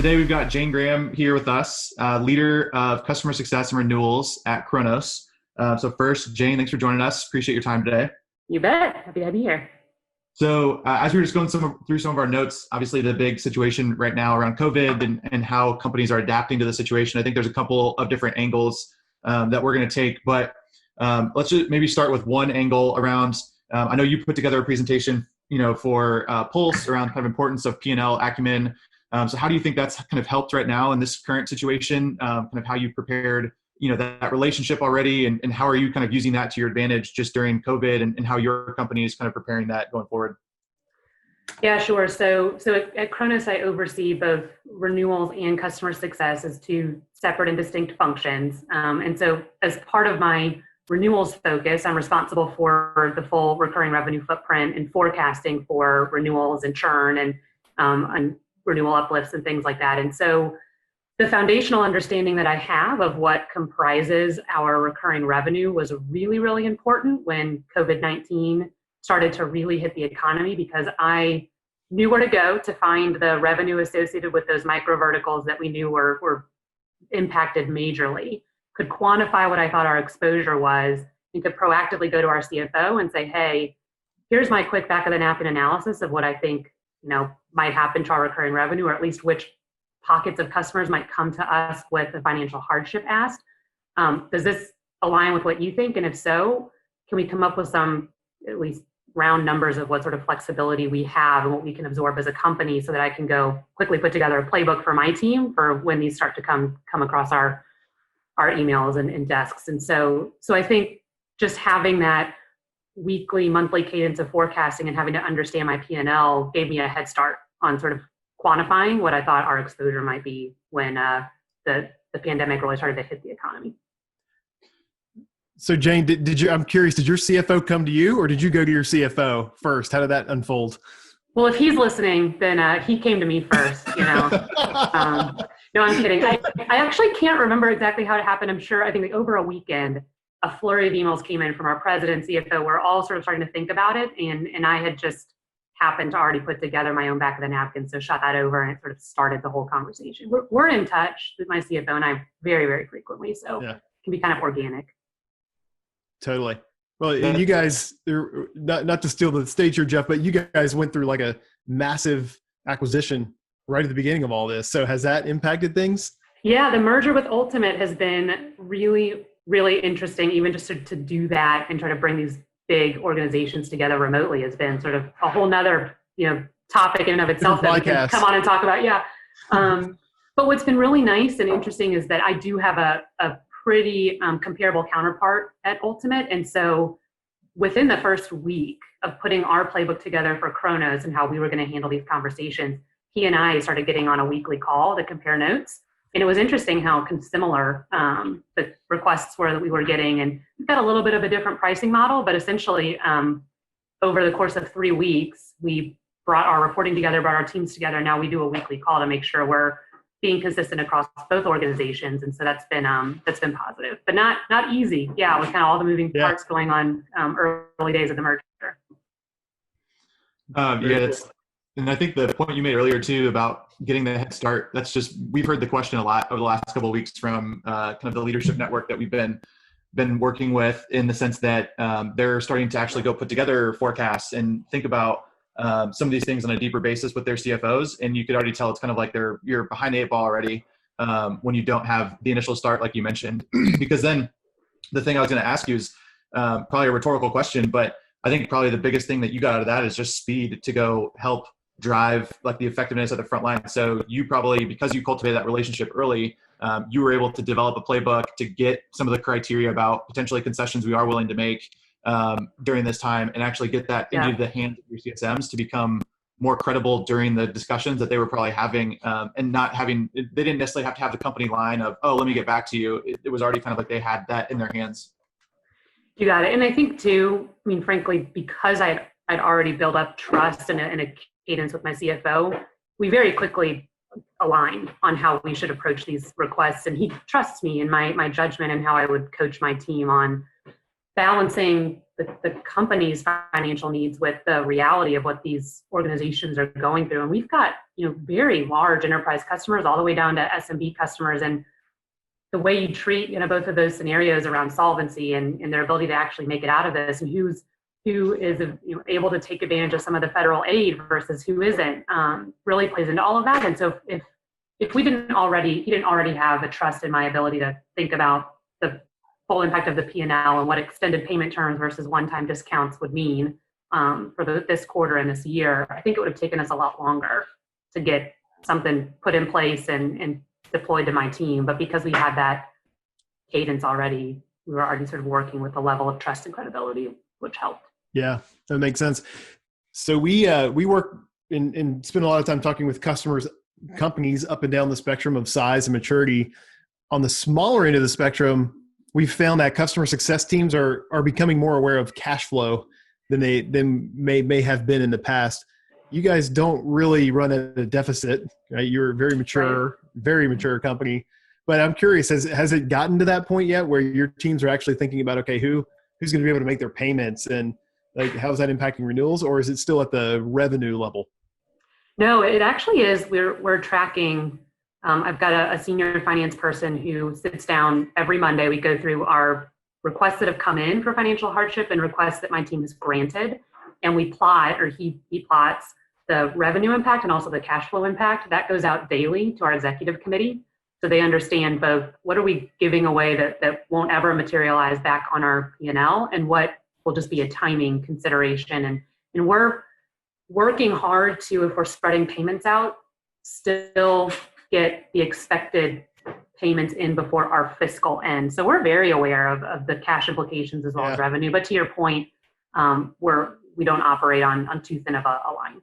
Today we've got Jane Graham here with us, leader of customer success and renewals at Kronos. So first, Jane, thanks for joining us. Appreciate your time today. You bet. Happy to be here. So as we were just going through some of our notes, obviously the big situation right now around COVID and how companies are adapting to the situation, I think there's a couple of different angles that we're going to take. But let's just maybe start with one angle around, I know you put together a presentation, for Pulse around kind of importance of P&L acumen. So how do you think that's kind of helped right now in this current situation? Kind of how you've prepared, that relationship already, and how are you kind of using that to your advantage just during COVID, and how your company is kind of preparing that going forward? Yeah, sure. So at Kronos, I oversee both renewals and customer success as two separate and distinct functions. And so as part of my renewals focus, I'm responsible for the full recurring revenue footprint and forecasting for renewals and churn and renewal uplifts and things like that. And so the foundational understanding that I have of what comprises our recurring revenue was really, really important when COVID-19 started to really hit the economy, because I knew where to go to find the revenue associated with those micro verticals that we knew were impacted majorly, could quantify what I thought our exposure was, and could proactively go to our CFO and say, hey, here's my quick back of the napkin analysis of what I think might happen to our recurring revenue, or at least which pockets of customers might come to us with a financial hardship asked. Does this align with what you think? And if so, can we come up with some at least round numbers of what sort of flexibility we have and what we can absorb as a company, so that I can go quickly put together a playbook for my team for when these start to come across our emails and desks. And so I think just having that weekly, monthly cadence of forecasting and having to understand my P&L gave me a head start on sort of quantifying what I thought our exposure might be when the pandemic really started to hit the economy. So Jane, I'm curious, did your CFO come to you, or did you go to your CFO first? How did that unfold? Well, if he's listening, then he came to me first, No, I'm kidding. I actually can't remember exactly how it happened. I'm sure, I think over a weekend, a flurry of emails came in from our president, CFO. We're all sort of starting to think about it. And I had just happened to already put together my own back of the napkin. So shot that over, and it sort of started the whole conversation. We're in touch with my CFO and I very, very frequently. So yeah. It can be kind of organic. Totally. Well, and you guys, not to steal the stage here, Jeff, but you guys went through like a massive acquisition right at the beginning of all this. So has that impacted things? Yeah, the merger with Ultimate has been really, really interesting. Even just to do that and try to bring these big organizations together remotely has been sort of a whole nother, topic in and of itself that we can come on and talk about. Yeah. But what's been really nice and interesting is that I do have a pretty comparable counterpart at Ultimate. And so within the first week of putting our playbook together for Kronos and how we were going to handle these conversations, he and I started getting on a weekly call to compare notes. And it was interesting how similar the requests were that we were getting. And we've got a little bit of a different pricing model, but essentially over the course of 3 weeks, we brought our reporting together, brought our teams together. Now we do a weekly call to make sure we're being consistent across both organizations. And so that's been positive, but not easy. Yeah, with kind of all the moving parts going on early days of the merger. And I think the point you made earlier too about getting the head start, we've heard the question a lot over the last couple of weeks from kind of the leadership network that we've been working with, in the sense that they're starting to actually go put together forecasts and think about some of these things on a deeper basis with their CFOs. And you could already tell it's kind of like you're behind the 8 ball already when you don't have the initial start, like you mentioned. Because then the thing I was going to ask you is probably a rhetorical question, but I think probably the biggest thing that you got out of that is just speed to go help drive like the effectiveness at the front line. So you probably, because you cultivated that relationship early, you were able to develop a playbook to get some of the criteria about potentially concessions we are willing to make during this time, and actually get that into the hands of your CSMs to become more credible during the discussions that they were probably having, and they didn't necessarily have to have the company line of, oh, let me get back to you. It was already kind of like they had that in their hands. You got it. And I think too, frankly, because I'd already built up trust and a cadence with my CFO, we very quickly aligned on how we should approach these requests. And he trusts me in my judgment and how I would coach my team on balancing the company's financial needs with the reality of what these organizations are going through. And we've got, very large enterprise customers all the way down to SMB customers, and the way you treat, both of those scenarios around solvency and their ability to actually make it out of this, and who is able to take advantage of some of the federal aid versus who isn't, really plays into all of that. And so if he didn't already have a trust in my ability to think about the full impact of the P&L and what extended payment terms versus one-time discounts would mean for this quarter and this year, I think it would have taken us a lot longer to get something put in place and deployed to my team. But because we had that cadence already, we were already sort of working with a level of trust and credibility, which helped. Yeah, that makes sense. So we work and spend a lot of time talking with companies up and down the spectrum of size and maturity. On the smaller end of the spectrum, we've found that customer success teams are becoming more aware of cash flow than they may have been in the past. You guys don't really run at a deficit, right? You're a very mature company. But I'm curious, has it gotten to that point yet where your teams are actually thinking about, okay, who's going to be able to make their payments, and like how's that impacting renewals, or is it still at the revenue level? No, it actually is. We're tracking. I've got a senior finance person who sits down every Monday. We go through our requests that have come in for financial hardship and requests that my team has granted, and we plot, or he plots the revenue impact and also the cash flow impact. That goes out daily to our executive committee, so they understand both what are we giving away that won't ever materialize back on our P&L, and what will just be a timing consideration. And we're working hard to, if we're spreading payments out, still get the expected payments in before our fiscal end. So we're very aware of the cash implications as well as revenue. But to your point, we don't operate on too thin of a line.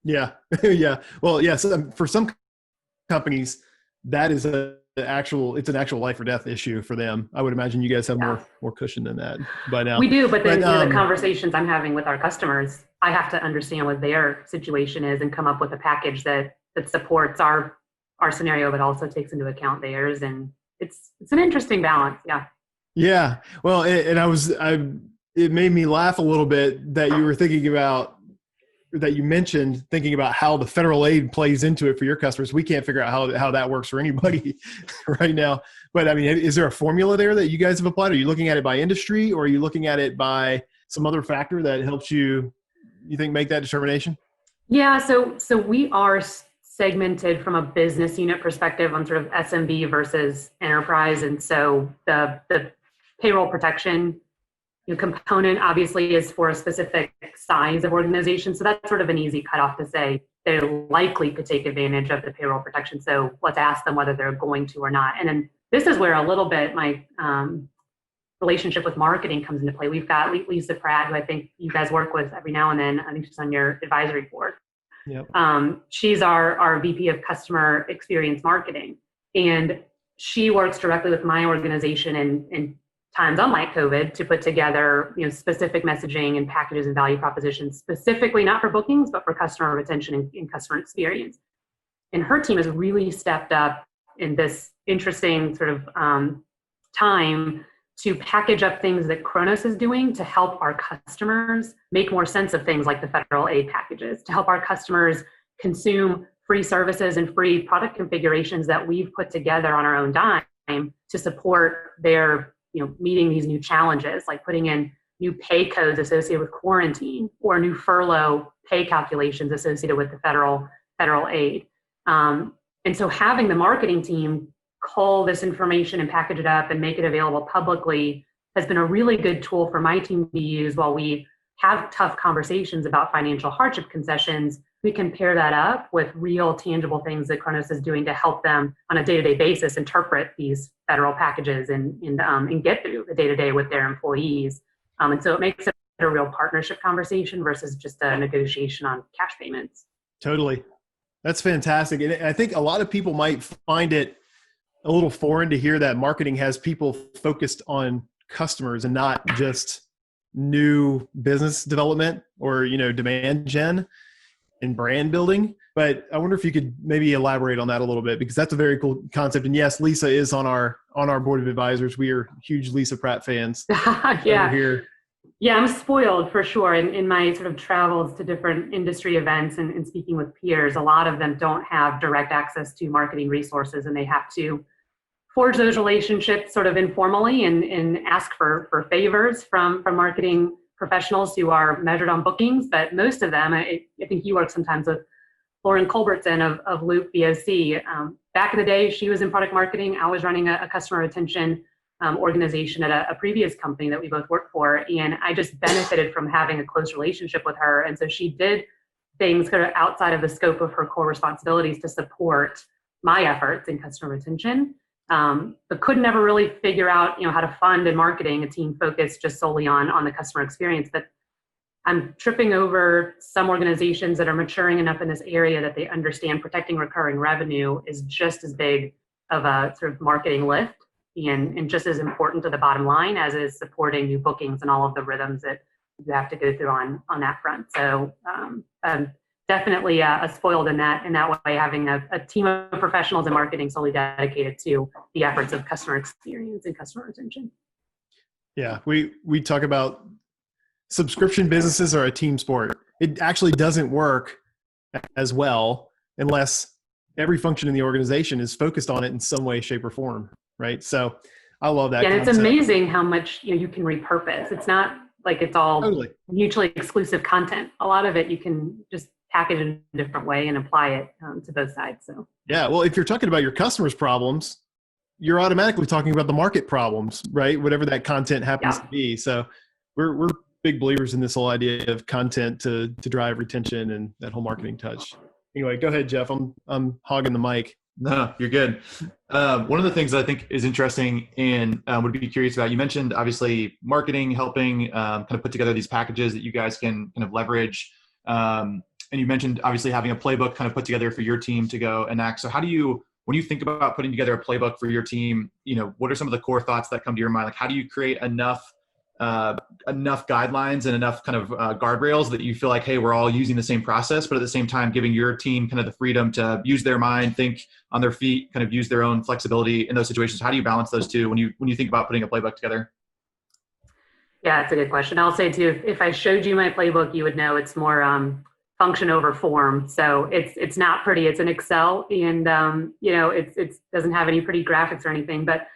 Yeah. Yeah. Well, yes. For some companies, that is it's an actual life or death issue for them. I would imagine you guys have more cushion than that. But we do. But then the conversations I'm having with our customers, I have to understand what their situation is and come up with a package that supports our scenario, but also takes into account theirs. And it's an interesting balance. Yeah. Yeah. Well, it made me laugh a little bit that you were that you mentioned thinking about how the federal aid plays into it for your customers. We can't figure out how that works for anybody right now. But I mean, is there a formula there that you guys have applied? Are you looking at it by industry, or are you looking at it by some other factor that helps you think, make that determination? Yeah. So we are segmented from a business unit perspective on sort of SMB versus enterprise. And so the payroll protection component obviously is for a specific size of organization. So that's sort of an easy cutoff to say they likely could take advantage of the payroll protection. So let's ask them whether they're going to or not. And then this is where a little bit my relationship with marketing comes into play. We've got Lisa Pratt, who I think you guys work with every now and then. I think she's on your advisory board. Yep. She's our VP of customer experience marketing. And she works directly with my organization in times unlike COVID to put together specific messaging and packages and value propositions, specifically not for bookings, but for customer retention and customer experience. And her team has really stepped up in this interesting sort of time to package up things that Kronos is doing to help our customers make more sense of things like the federal aid packages, to help our customers consume free services and free product configurations that we've put together on our own dime to support their meeting these new challenges, like putting in new pay codes associated with quarantine or new furlough pay calculations associated with the federal aid. And so having the marketing team cull this information and package it up and make it available publicly has been a really good tool for my team to use while we have tough conversations about financial hardship concessions. We can pair that up with real tangible things that Kronos is doing to help them on a day-to-day basis interpret these federal packages and get through the day-to-day with their employees. And so it makes it a real partnership conversation versus just a negotiation on cash payments. Totally. That's fantastic. And I think a lot of people might find it a little foreign to hear that marketing has people focused on customers and not just new business development or, demand gen. and brand building. But I wonder if you could maybe elaborate on that a little bit, because that's a very cool concept. And yes, Lisa is on our board of advisors. We are huge Lisa Pratt fans. Yeah. Here. Yeah, I'm spoiled for sure. In my sort of travels to different industry events and speaking with peers, a lot of them don't have direct access to marketing resources, and they have to forge those relationships sort of informally and ask for favors from marketing professionals who are measured on bookings. But most of them, I think you work sometimes with Lauren Culbertson of Loop VOC. Back in the day, she was in product marketing. I was running a customer retention organization at a previous company that we both worked for. And I just benefited from having a close relationship with her. And so she did things kind of outside of the scope of her core responsibilities to support my efforts in customer retention. But could never really figure out, how to fund and marketing a team focused just solely on the customer experience. But I'm tripping over some organizations that are maturing enough in this area that they understand protecting recurring revenue is just as big of a sort of marketing lift and just as important to the bottom line as is supporting new bookings and all of the rhythms that you have to go through on that front. So definitely spoiled in that way, having a team of professionals in marketing solely dedicated to the efforts of customer experience and customer retention. Yeah, we talk about subscription businesses are a team sport. It actually doesn't work as well unless every function in the organization is focused on it in some way, shape, or form, right? So I love that. Yeah, and concept. it's amazing how much you can repurpose. It's not like it's all totally mutually exclusive content. A lot of it you can just package in a different way and apply it to both sides. So yeah, well, if you're talking about your customers' problems, you're automatically talking about the market problems, right? Whatever that content happens to be. So we're big believers in this whole idea of content to drive retention and that whole marketing touch. Anyway, go ahead, Jeff. I'm hogging the mic. No, you're good. One of the things that I think is interesting and would be curious about, you mentioned obviously marketing, helping kind of put together these packages that you guys can kind of leverage. And you mentioned obviously having a playbook kind of put together for your team to go enact. So how do you, when you think about putting together a playbook for your team, what are some of the core thoughts that come to your mind? Like, how do you create enough guidelines and enough kind of guardrails that you feel like, hey, we're all using the same process, but at the same time giving your team kind of the freedom to use their mind, think on their feet, kind of use their own flexibility in those situations? How do you balance those two when you think about putting a playbook together? Yeah, that's a good question. I'll say too, if I showed you my playbook, you would know it's more function over form. So it's not pretty. It's an Excel, and it doesn't have any pretty graphics or anything. But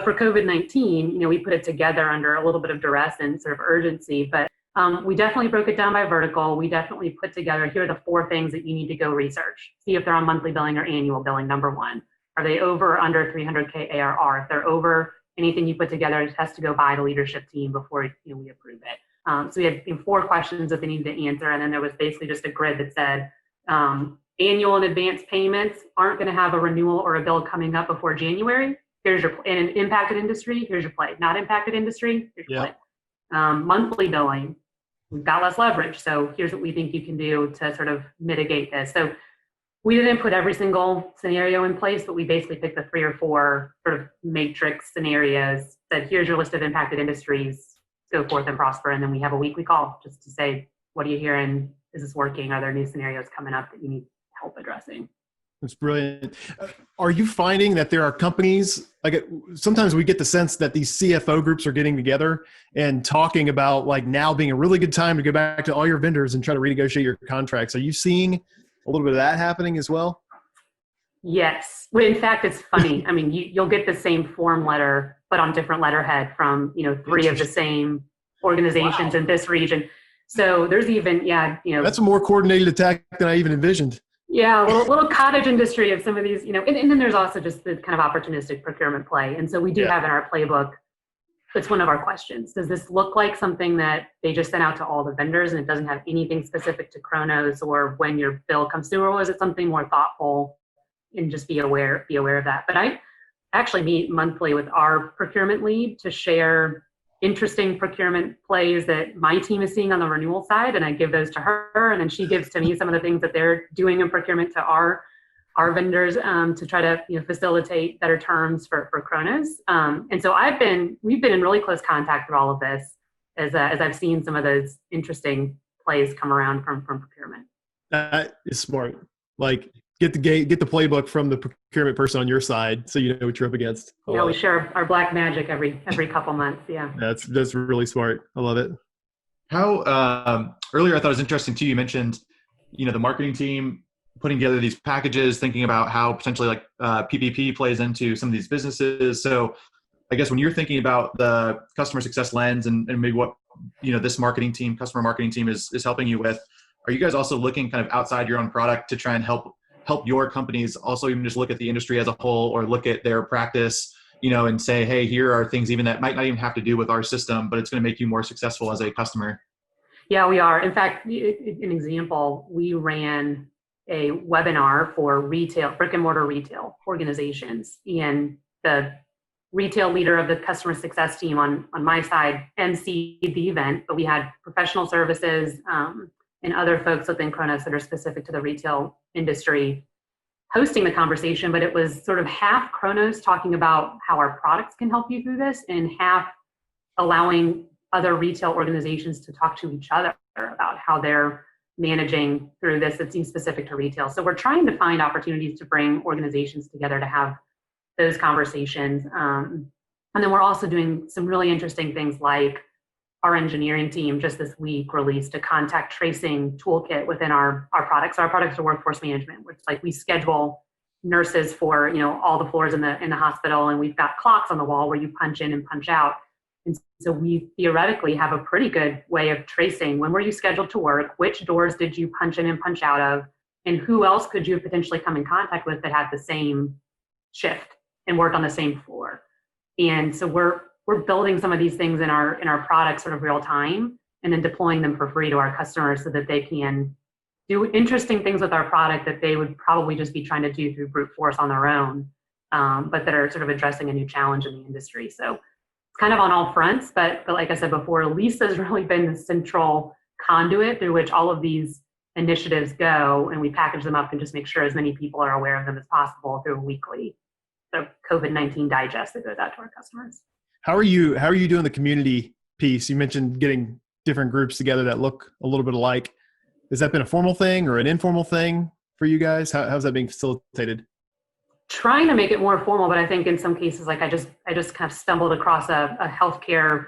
for COVID-19, we put it together under a little bit of duress and sort of urgency. But we definitely broke it down by vertical. We definitely put together, here are the 4 things that you need to go research. See if they're on monthly billing or annual billing, number 1. Are they over or under 300K ARR? If they're over, anything you put together, it has to go by the leadership team before we approve it. So we had 4 questions that they needed to answer. And then there was basically just a grid that said, annual and advanced payments aren't going to have a renewal or a bill coming up before January. Here's your, in an impacted industry, here's your play. Not impacted industry, here's your play. Monthly billing, we've got less leverage. So here's what we think you can do to sort of mitigate this. So we didn't put every single scenario in place, but we basically picked the 3 or 4 sort of matrix scenarios, said, here's your list of impacted industries, go forth and prosper. And then we have a weekly call just to say, what are you hearing? Is this working? Are there new scenarios coming up that you need help addressing? That's brilliant. Are you finding that there are companies, like sometimes we get the sense that these CFO groups are getting together and talking about like now being a really good time to go back to all your vendors and try to renegotiate your contracts. Are you seeing a little bit of that happening as well? Yes. Well, in fact, it's funny. I mean, you'll get the same form letter, but on different letterhead from, 3 of the same organizations in this region. So there's even, that's a more coordinated attack than I even envisioned. Yeah, a little cottage industry of some of these, and then there's also just the kind of opportunistic procurement play. And so we do have in our playbook, it's one of our questions. Does this look like something that they just sent out to all the vendors and it doesn't have anything specific to Kronos or when your bill comes through, or was it something more thoughtful and just be aware of that? But I actually meet monthly with our procurement lead to share interesting procurement plays that my team is seeing on the renewal side, and I give those to her, and then she gives to me some of the things that they're doing in procurement to our vendors to try to facilitate better terms for Kronos. And so we've been in really close contact through all of this as I've seen some of those interesting plays come around from procurement. That is smart. Like get the playbook from the procurement person on your side, so you know what you're up against. Yeah, we share our black magic every couple months. Yeah. That's really smart. I love it. How earlier I thought it was interesting too. You mentioned, the marketing team putting together these packages, thinking about how potentially like PPP plays into some of these businesses. So I guess when you're thinking about the customer success lens and maybe what this customer marketing team is helping you with, are you guys also looking kind of outside your own product to try and help your companies also even just look at the industry as a whole or look at their practice, and say, hey, here are things even that might not even have to do with our system, but it's going to make you more successful as a customer? Yeah, we are. In fact, an example, we ran a webinar for brick and mortar retail organizations, and the retail leader of the customer success team on my side emceed the event, but we had professional services and other folks within Kronos that are specific to the retail industry hosting the conversation, but it was sort of half Kronos talking about how our products can help you through this and half allowing other retail organizations to talk to each other about how they're managing through this that seems specific to retail. So we're trying to find opportunities to bring organizations together to have those conversations. And then we're also doing some really interesting things like our engineering team just this week released a contact tracing toolkit within our products. Our products are workforce management, which like we schedule nurses for all the floors in the hospital, and we've got clocks on the wall where you punch in and punch out. And so we theoretically have a pretty good way of tracing when were you scheduled to work, which doors did you punch in and punch out of, and who else could you potentially come in contact with that had the same shift and worked on the same floor. And so we're building some of these things in our products sort of real time and then deploying them for free to our customers so that they can do interesting things with our product that they would probably just be trying to do through brute force on their own, but that are sort of addressing a new challenge in the industry. So it's kind of on all fronts, but like I said before, Lisa's really been the central conduit through which all of these initiatives go, and we package them up and just make sure as many people are aware of them as possible through a weekly COVID-19 digest that goes out to our customers. How are you doing the community piece? You mentioned getting different groups together that look a little bit alike. Has that been a formal thing or an informal thing for you guys? How's that being facilitated? Trying to make it more formal, but I think in some cases, like I just kind of stumbled across a healthcare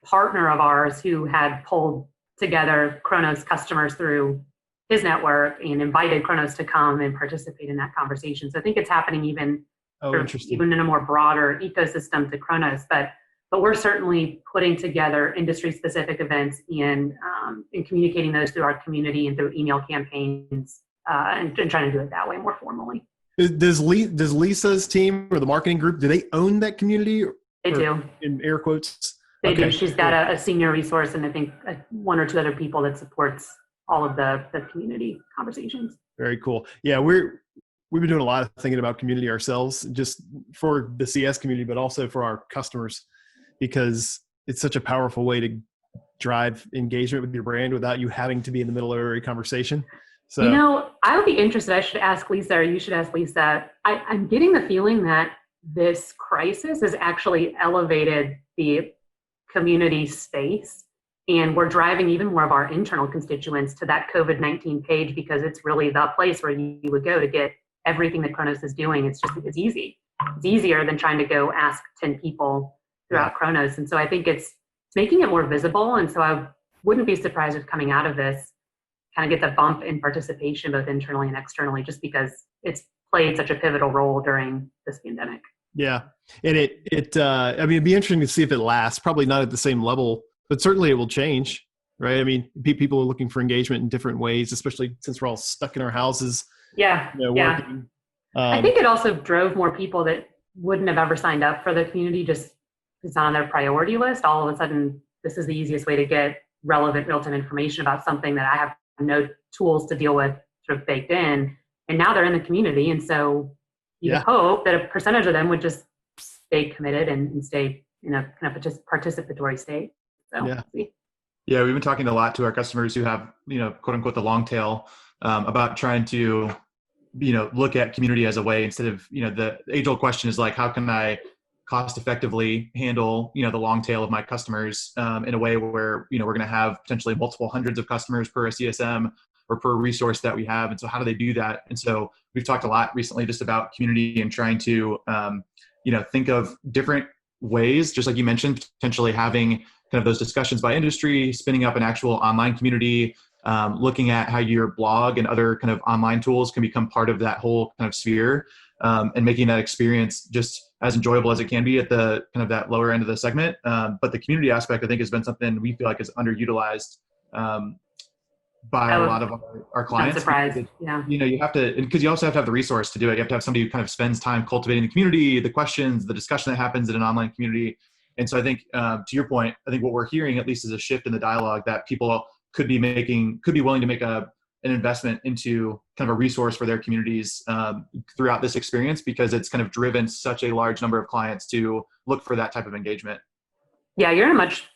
partner of ours who had pulled together Kronos customers through his network and invited Kronos to come and participate in that conversation. So I think it's happening even in a more broader ecosystem to Kronos, but we're certainly putting together industry-specific events and communicating those through our community and through email campaigns and trying to do it that way more formally. Does Lisa's team or the marketing group, do they own that community? They do. In air quotes? They do. She's got a senior resource and I think one or two other people that supports all of the community conversations. Very cool. Yeah, we've been doing a lot of thinking about community ourselves, just for the CS community, but also for our customers, because it's such a powerful way to drive engagement with your brand without you having to be in the middle of every conversation. So, I would be interested. I should ask Lisa, or you should ask Lisa. I'm getting the feeling that this crisis has actually elevated the community space, and we're driving even more of our internal constituents to that COVID-19 page because it's really the place where you would go to get everything that Kronos is doing. It's easy. It's easier than trying to go ask 10 people throughout Kronos. And so I think it's making it more visible. And so I wouldn't be surprised if coming out of this kind of gets a bump in participation both internally and externally, just because it's played such a pivotal role during this pandemic. Yeah. And it'd be interesting to see if it lasts, probably not at the same level, but certainly it will change, right? I mean, people are looking for engagement in different ways, especially since we're all stuck in our houses. Working. I think it also drove more people that wouldn't have ever signed up for the community, just it's not on their priority list. All of a sudden, this is the easiest way to get relevant real-time information about something that I have no tools to deal with sort of baked in. And now they're in the community. And so you hope that a percentage of them would just stay committed and stay in a kind of participatory state. So Yeah, we've been talking a lot to our customers who have, quote unquote, the long tail about trying to, look at community as a way instead of, the age old question is like, how can I cost effectively handle, the long tail of my customers in a way where, we're going to have potentially multiple hundreds of customers per CSM, or per resource that we have. And so how do they do that? And so we've talked a lot recently just about community and trying to, think of different ways, just like you mentioned, potentially having kind of those discussions by industry, spinning up an actual online community, looking at how your blog and other kind of online tools can become part of that whole kind of sphere, and making that experience just as enjoyable as it can be at the kind of that lower end of the segment. But the community aspect, I think, has been something we feel like is underutilized by a lot of our clients. I'm surprised. Yeah. You have to, because you also have to have the resource to do it. You have to have somebody who kind of spends time cultivating the community, the questions, the discussion that happens in an online community. And so I think, to your point, I think what we're hearing at least is a shift in the dialogue that people could be willing to make an investment into kind of a resource for their communities throughout this experience, because it's kind of driven such a large number of clients to look for that type of engagement. Yeah, you're in a much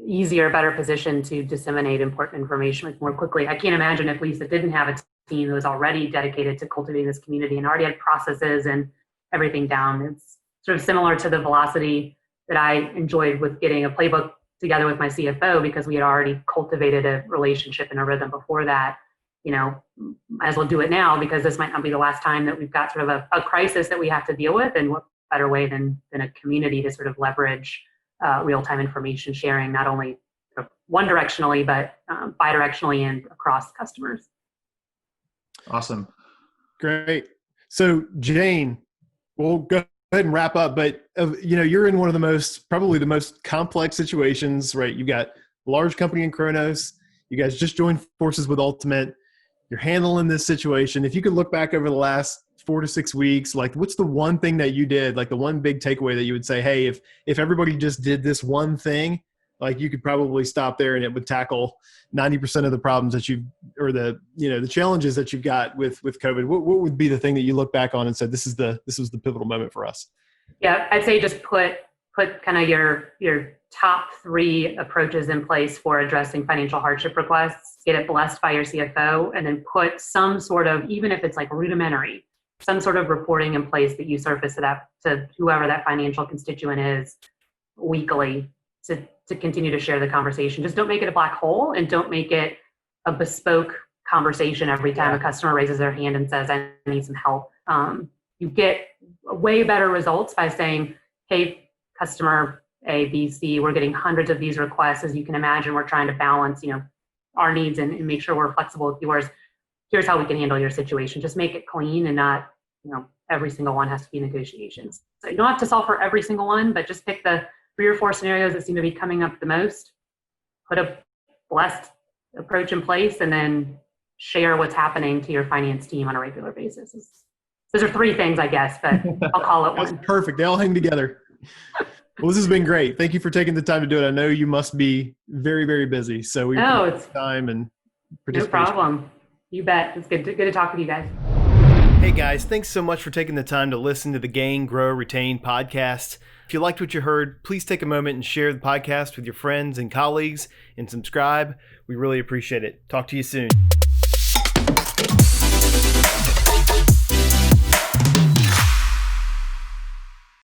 easier, better position to disseminate important information more quickly. I can't imagine if Lisa didn't have a team that was already dedicated to cultivating this community and already had processes and everything down. It's sort of similar to the velocity that I enjoyed with getting a playbook together with my CFO, because we had already cultivated a relationship and a rhythm before that. Might as well do it now, because this might not be the last time that we've got sort of a crisis that we have to deal with. And what better way than a community to sort of leverage real-time information sharing, not only one directionally, but bi-directionally and across customers. Awesome. Great. So Jane, we'll go ahead and wrap up, but you're in one of probably the most complex situations, right? You've got a large company in Kronos. You guys just joined forces with Ultimate. You're handling this situation. If you could look back over the last 4 to 6 weeks, like what's the one thing that you did, like the one big takeaway that you would say, hey, if everybody just did this one thing, like you could probably stop there and it would tackle 90% of the problems that the challenges that you've got with COVID. What would be the thing that you look back on and said, this was the pivotal moment for us? Yeah, I'd say just put kind of your top 3 approaches in place for addressing financial hardship requests, get it blessed by your CFO, and then put some sort of, even if it's like rudimentary, some sort of reporting in place that you surface it up to whoever that financial constituent is weekly to continue to share the conversation. Just don't make it a black hole, and don't make it a bespoke conversation every time a customer raises their hand and says, I need some help. You get way better results by saying, hey, customer A, B, C, we're getting hundreds of these requests. As you can imagine, we're trying to balance, our needs and make sure we're flexible with yours. Here's how we can handle your situation. Just make it clean, and not, every single one has to be negotiations. So you don't have to solve for every single one, but just pick the 3 or 4 scenarios that seem to be coming up the most, put a blessed approach in place, and then share what's happening to your finance team on a regular basis. Those are 3 things, I guess, but I'll call it one. That's perfect. They all hang together. Well, this has been great. Thank you for taking the time to do it. I know you must be very, very busy. So we appreciate the time and participation. No problem. You bet. It's good to talk with you guys. Hey guys, thanks so much for taking the time to listen to the Gain, Grow, Retain podcast. If you liked what you heard, please take a moment and share the podcast with your friends and colleagues and subscribe. We really appreciate it. Talk to you soon.